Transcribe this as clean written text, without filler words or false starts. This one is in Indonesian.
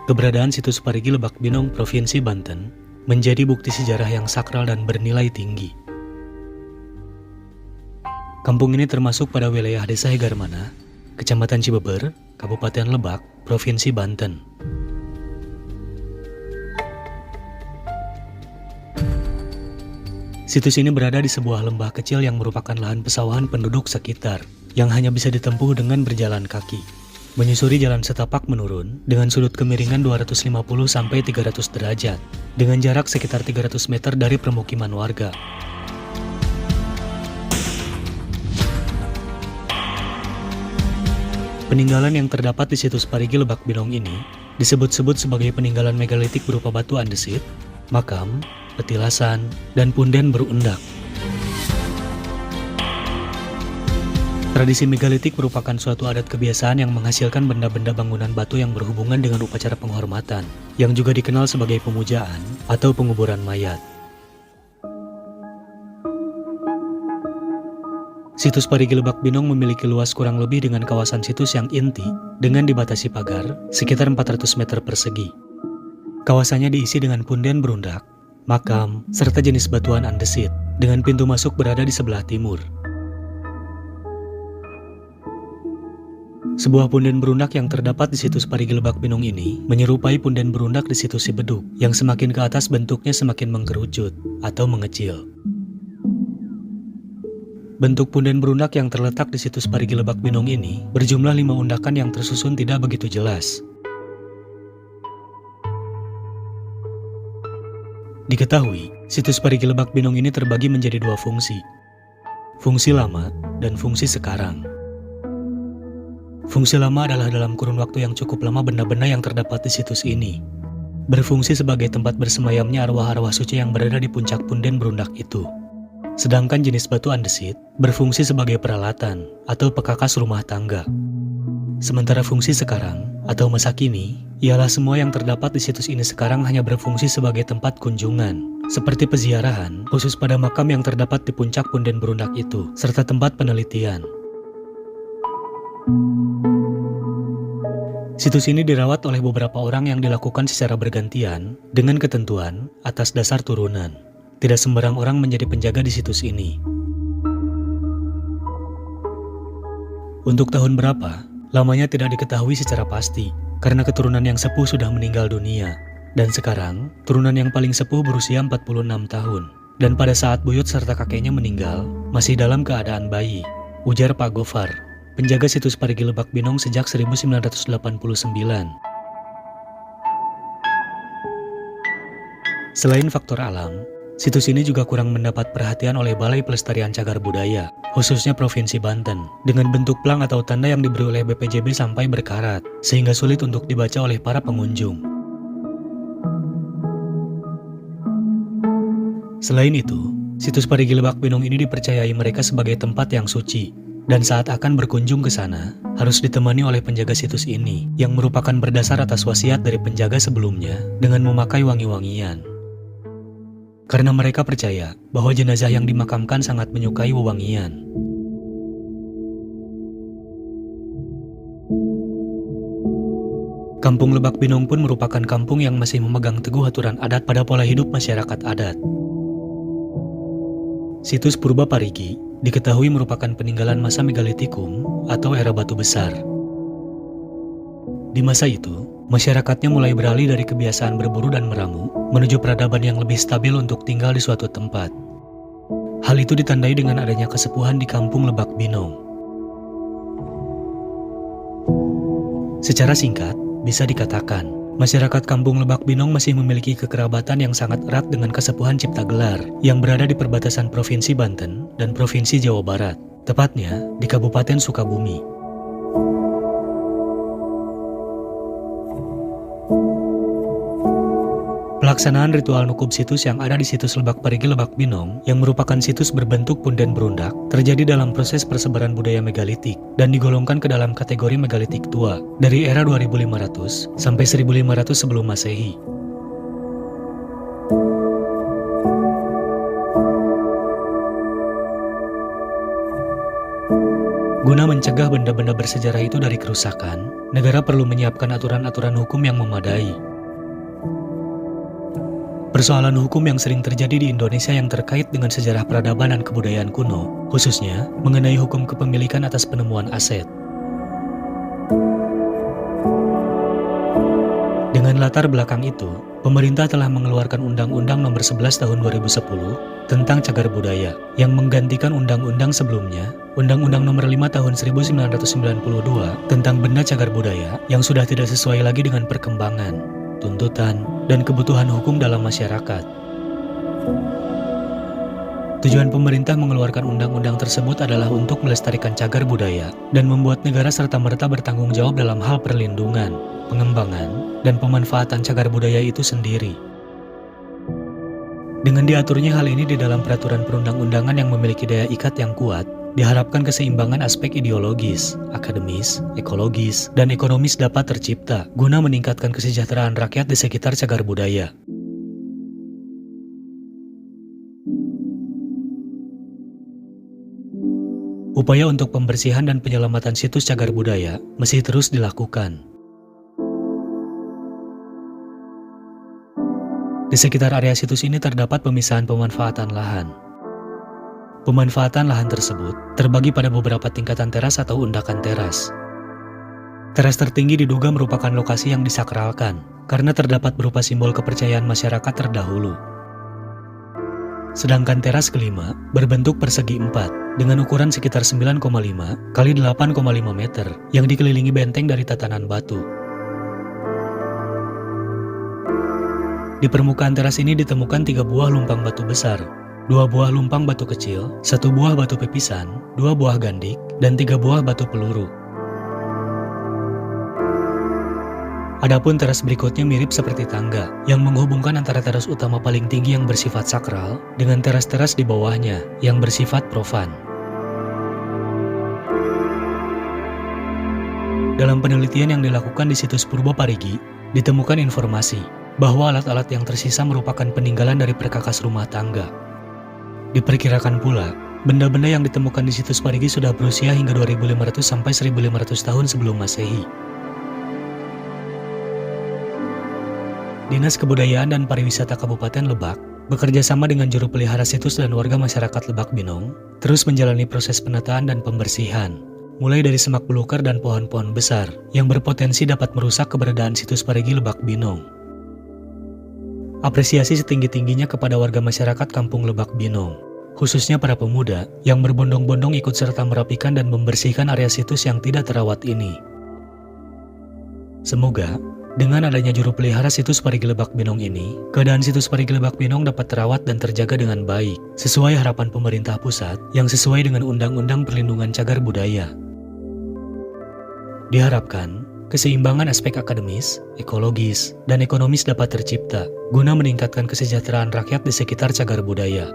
Keberadaan situs Parigi Lebak Binong, Provinsi Banten, menjadi bukti sejarah yang sakral dan bernilai tinggi. Kampung ini termasuk pada wilayah Desa Hegarmana, Kecamatan Cibeber, Kabupaten Lebak, Provinsi Banten. Situs ini berada di sebuah lembah kecil yang merupakan lahan pesawahan penduduk sekitar, yang hanya bisa ditempuh dengan berjalan kaki. Menyusuri jalan setapak menurun dengan sudut kemiringan 250-300 derajat, dengan jarak sekitar 300 meter dari permukiman warga. Peninggalan yang terdapat di situs Parigi Lebak Binong ini disebut-sebut sebagai peninggalan megalitik berupa batu andesit, makam, petilasan, dan punden berundak. Tradisi megalitik merupakan suatu adat kebiasaan yang menghasilkan benda-benda bangunan batu yang berhubungan dengan upacara penghormatan, yang juga dikenal sebagai pemujaan atau penguburan mayat. Situs Parigi Lebak Binong memiliki luas kurang lebih dengan kawasan situs yang inti dengan dibatasi pagar sekitar 400 meter persegi. Kawasannya diisi dengan punden berundak, makam, serta jenis batuan andesit, dengan pintu masuk berada di sebelah timur. Sebuah punden berundak yang terdapat di situs Parigi Lebak Binong ini menyerupai punden berundak di situs Sibeduk, yang semakin ke atas bentuknya semakin mengkerucut atau mengecil. Bentuk punden berundak yang terletak di situs Parigi Lebak Binong ini berjumlah 5 undakan yang tersusun tidak begitu jelas. Diketahui, situs Parigi Lebak Binong ini terbagi menjadi 2 fungsi. Fungsi lama dan fungsi sekarang. Fungsi lama adalah dalam kurun waktu yang cukup lama benda-benda yang terdapat di situs ini berfungsi sebagai tempat bersemayamnya arwah-arwah suci yang berada di puncak punden berundak itu. Sedangkan jenis batu andesit berfungsi sebagai peralatan atau pekakas rumah tangga. Sementara fungsi sekarang atau masa kini ialah semua yang terdapat di situs ini sekarang hanya berfungsi sebagai tempat kunjungan, seperti peziarahan khusus pada makam yang terdapat di puncak punden berundak itu, serta tempat penelitian. Situs ini dirawat oleh beberapa orang yang dilakukan secara bergantian dengan ketentuan atas dasar turunan. Tidak sembarang orang menjadi penjaga di situs ini. Untuk tahun berapa, lamanya tidak diketahui secara pasti, karena keturunan yang sepuh sudah meninggal dunia. Dan sekarang, turunan yang paling sepuh berusia 46 tahun. Dan pada saat buyut serta kakeknya meninggal, masih dalam keadaan bayi, ujar Pak Gofar, penjaga situs Parigi Lebak Binong sejak 1989. Selain faktor alam, situs ini juga kurang mendapat perhatian oleh Balai Pelestarian Cagar Budaya, khususnya Provinsi Banten, dengan bentuk plang atau tanda yang diberi oleh BPJB sampai berkarat, sehingga sulit untuk dibaca oleh para pengunjung. Selain itu, situs Parigi Lebak Binong ini dipercayai mereka sebagai tempat yang suci, dan saat akan berkunjung ke sana, harus ditemani oleh penjaga situs ini, yang merupakan berdasar atas wasiat dari penjaga sebelumnya dengan memakai wangi-wangian. Karena mereka percaya bahwa jenazah yang dimakamkan sangat menyukai wewangian. Kampung Lebak Binong pun merupakan kampung yang masih memegang teguh aturan adat pada pola hidup masyarakat adat. Situs Purba Parigi diketahui merupakan peninggalan masa megalitikum atau era batu besar. Di masa itu, masyarakatnya mulai beralih dari kebiasaan berburu dan meramu menuju peradaban yang lebih stabil untuk tinggal di suatu tempat. Hal itu ditandai dengan adanya kesepuhan di Kampung Lebak Binong. Secara singkat, bisa dikatakan, masyarakat Kampung Lebak Binong masih memiliki kekerabatan yang sangat erat dengan Kesepuhan Ciptagelar yang berada di perbatasan Provinsi Banten dan Provinsi Jawa Barat, tepatnya di Kabupaten Sukabumi. Pelaksanaan ritual nukub situs yang ada di situs Lebak Parigi Lebak Binong yang merupakan situs berbentuk punden berundak terjadi dalam proses persebaran budaya megalitik dan digolongkan ke dalam kategori megalitik tua dari era 2500 sampai 1500 sebelum Masehi. Guna mencegah benda-benda bersejarah itu dari kerusakan, negara perlu menyiapkan aturan-aturan hukum yang memadai. Persoalan hukum yang sering terjadi di Indonesia yang terkait dengan sejarah peradaban dan kebudayaan kuno, khususnya mengenai hukum kepemilikan atas penemuan aset. Dengan latar belakang itu, pemerintah telah mengeluarkan Undang-Undang Nomor 11 Tahun 2010 tentang Cagar Budaya yang menggantikan undang-undang sebelumnya, Undang-Undang Nomor 5 Tahun 1992 tentang Benda Cagar Budaya yang sudah tidak sesuai lagi dengan perkembangan, tuntutan, dan kebutuhan hukum dalam masyarakat. Tujuan pemerintah mengeluarkan undang-undang tersebut adalah untuk melestarikan cagar budaya dan membuat negara serta-merta bertanggung jawab dalam hal perlindungan, pengembangan, dan pemanfaatan cagar budaya itu sendiri. Dengan diaturnya hal ini di dalam peraturan perundang-undangan yang memiliki daya ikat yang kuat, diharapkan keseimbangan aspek ideologis, akademis, ekologis, dan ekonomis dapat tercipta guna meningkatkan kesejahteraan rakyat di sekitar cagar budaya. Upaya untuk pembersihan dan penyelamatan situs cagar budaya masih terus dilakukan. Di sekitar area situs ini terdapat pemisahan pemanfaatan lahan. Pemanfaatan lahan tersebut terbagi pada beberapa tingkatan teras atau undakan teras. Teras tertinggi diduga merupakan lokasi yang disakralkan karena terdapat berupa simbol kepercayaan masyarakat terdahulu. Sedangkan teras kelima berbentuk persegi 4 dengan ukuran sekitar 9,5 kali 8,5 meter yang dikelilingi benteng dari tatanan batu. Di permukaan teras ini ditemukan 3 buah lumpang batu besar, 2 buah lumpang batu kecil, 1 buah batu pepisan, 2 buah gandik, dan 3 buah batu peluru. Adapun teras berikutnya mirip seperti tangga yang menghubungkan antara teras utama paling tinggi yang bersifat sakral dengan teras-teras di bawahnya yang bersifat profan. Dalam penelitian yang dilakukan di situs Purba Parigi, ditemukan informasi bahwa alat-alat yang tersisa merupakan peninggalan dari perkakas rumah tangga. Diperkirakan pula, benda-benda yang ditemukan di situs Parigi sudah berusia hingga 2500 sampai 1500 tahun sebelum Masehi. Dinas Kebudayaan dan Pariwisata Kabupaten Lebak bekerja sama dengan juru pelihara situs dan warga masyarakat Lebak Binong terus menjalani proses penataan dan pembersihan, mulai dari semak belukar dan pohon-pohon besar yang berpotensi dapat merusak keberadaan situs Parigi Lebak Binong. Apresiasi setinggi-tingginya kepada warga masyarakat Kampung Lebak Binong, khususnya para pemuda yang berbondong-bondong ikut serta merapikan dan membersihkan area situs yang tidak terawat ini. Semoga dengan adanya juru pelihara situs Parigi Lebak Binong ini, keadaan situs Parigi Lebak Binong dapat terawat dan terjaga dengan baik, sesuai harapan pemerintah pusat yang sesuai dengan Undang-Undang Perlindungan Cagar Budaya. Diharapkan, keseimbangan aspek akademis, ekologis, dan ekonomis dapat tercipta guna meningkatkan kesejahteraan rakyat di sekitar cagar budaya.